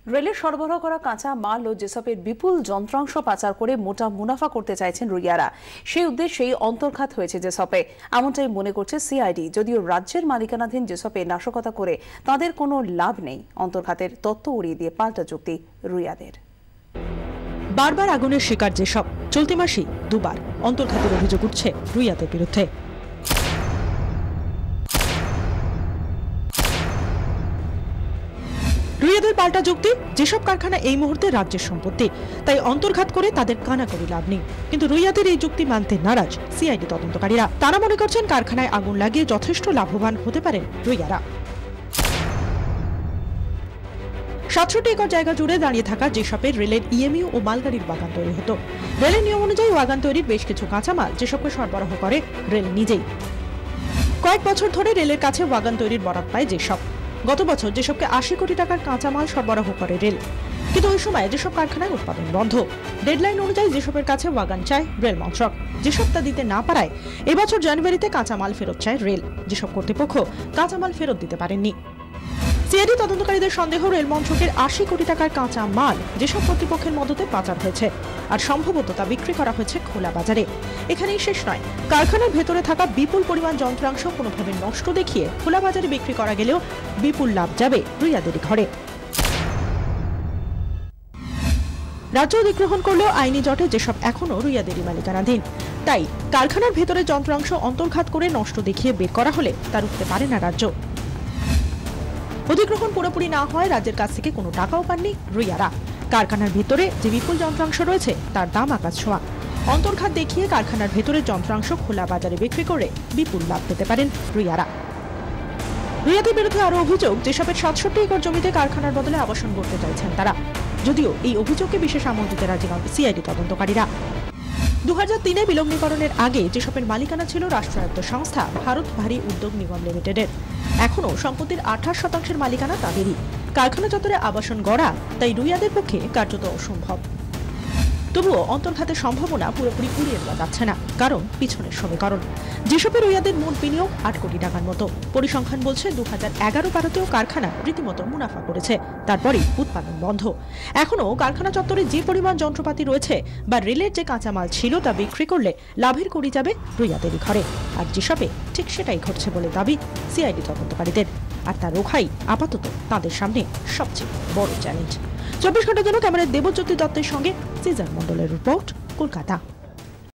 রেলের সরবরাহ করা কাঁচা মাল ও যেসবের বিপুল যন্ত্রাংশ পাচার করে মোটা মুনাফা করতে চাইছেন রুইয়ারা। সেই উদ্দেশ্যেই অন্তর্ঘাত হয়েছে যেসবে, এমনটাই মনে করছে সিআইডি। যদিও রাজ্যের মালিকানাধীন যেসবে নাশকতা করে তাদের কোনো লাভ নেই, অন্তর্ঘাতের তত্ত্ব উড়িয়ে দিয়ে পাল্টা যুক্তি রুইয়াদের। বারবার আগুনের শিকার যেসব, চলতি মাসেই দুবার অন্তর্ঘাতের অভিযোগ উঠছে রুইয়াদের বিরুদ্ধে। রুইয়াদের পাল্টা যুক্তি, যেসব কারখানা এই মুহূর্তে রাজ্যের সম্পত্তি, তাই অন্তর্ঘাত করে তাদের কানাকড়ি লাভ নেই। কিন্তু রুইয়াদের এই যুক্তি মানতে নারাজ সিআইডি তদন্তকারীরা। তারা মনে করছেন কারখানায় আগুন লাগিয়ে যথেষ্ট লাভবান হতে পারেন রুইয়ারা। ৬৭ একর জায়গা জুড়ে দাঁড়িয়ে থাকা যেসবের রেলের ইএমইউ ও মালগাড়ির বাগান তৈরি হতো। রেলের নিয়ম অনুযায়ী বাগান তৈরির বেশ কিছু কাঁচামাল যেসবকে সরবরাহ করে রেল নিজেই। কয়েক বছর ধরে রেলের কাছে বাগান তৈরির বরাত পায় যেসব। গত বছর যেসবকে ৮০ কোটি টাকার কাঁচামাল সরবরাহ করে রেল, কিন্তু ওই সময় যেসব কারখানায় উৎপাদন বন্ধ। ডেডলাইন অনুযায়ী যেসবের কাছে বাগান চায় রেল মন্ত্রক, যেসব তা দিতে না পারায় এবছর জানুয়ারিতে কাঁচামাল ফেরত চায় রেল। যেসব কর্তৃপক্ষ কাঁচামাল ফেরত দিতে পারেননি। সিআইডি তদন্তকারীদের সন্দেহ, রেল মন্ত্রকের ৮০ কোটি টাকার কাঁচা মাল যেসব কর্তৃপক্ষের মদতে পাচার হয়েছে, আর সম্ভবত তা বিক্রি করা হয়েছে খোলা বাজারে। এখানেই শেষ নয়, কারখানার ভেতরে থাকা বিপুল পরিমাণ যন্ত্রাংশ কোনোভাবে নষ্ট দেখিয়ে খোলা বাজারে বিক্রি করা গেলেও বিপুল লাভ যাবে রুইয়াদেরই ঘরে। রাজ্য অধিগ্রহণ করলেও আইনি জটে যেসব এখনো রুইয়াদেরই মালিকানাধীন। তাই কারখানার ভেতরে যন্ত্রাংশ অন্তর্ঘাত করে নষ্ট দেখিয়ে বের করা হলে তা রুখতে পারে না রাজ্য। অধিগ্রহণ পুরোপুরি না হয় রাজ্যের কাছ থেকে কোনো টাকাও পাননি রুইয়ারা। কারখানার ভেতরে যে বিপুল যন্ত্রাংশ রয়েছে তার দাম আকাশ ছোঁয়া। অন্তর্ঘাত দেখিয়ে কারখানার ভেতরের যন্ত্রাংশ খোলা বাজারে বিক্রি করে বিপুল লাভ পেতে পারেন রুইয়ারা। রুইয়াদের বিরুদ্ধে আরো অভিযোগ, যেসবের ৬৭ একর জমিতে কারখানার বদলে আবাসন করতে চাইছেন তারা। যদিও এই অভিযোগকে বিশেষ আমল দিতে রাজি নন সিআইডি তদন্তকারীরা। ২০০৩-এ বিলগ্নীকরণের আগে যেসবের মালিকানা ছিল রাষ্ট্রায়ত্ত সংস্থা ভারত ভারী উদ্যোগ নিগম লিমিটেডের। এখনও সম্পত্তির ২৮% মালিকানা তাদেরই। কারখানা চত্বরে আবাসন গড়া তাই রুইয়াদের পক্ষে কার্যত অসম্ভব। তবুও অন্তর্ঘাতের সম্ভাবনা পুরোপুরি উড়িয়ে দেওয়া যাচ্ছে না, কারণ পিছনের সমীকরণ। যেসবে রুইয়াদের মোট বিনিয়োগ ৮ কোটি টাকার মতো। পরিসংখ্যান বলছে ২০১১-১২তেও কারখানা রীতিমতো মুনাফা করেছে, তারপরেই উৎপাদন বন্ধ। এখনও কারখানা চত্বরে যে পরিমাণ যন্ত্রপাতি রয়েছে বা রেলের যে কাঁচামাল ছিল তা বিক্রি করলে লাভের কড়ি যাবে রুইয়াদেরই ঘরে। আর যেসবে ঠিক সেটাই ঘটছে বলে দাবি সিআইডি তদন্তকারীদের। আর তা রোখাই আপাতত তাদের সামনে সবচেয়ে বড় চ্যালেঞ্জ। ২৪ ঘন্টার জন্য ক্যামেরায় দেবজ্যোতি দত্তের সঙ্গে সিজার মণ্ডলের রিপোর্ট, কলকাতা।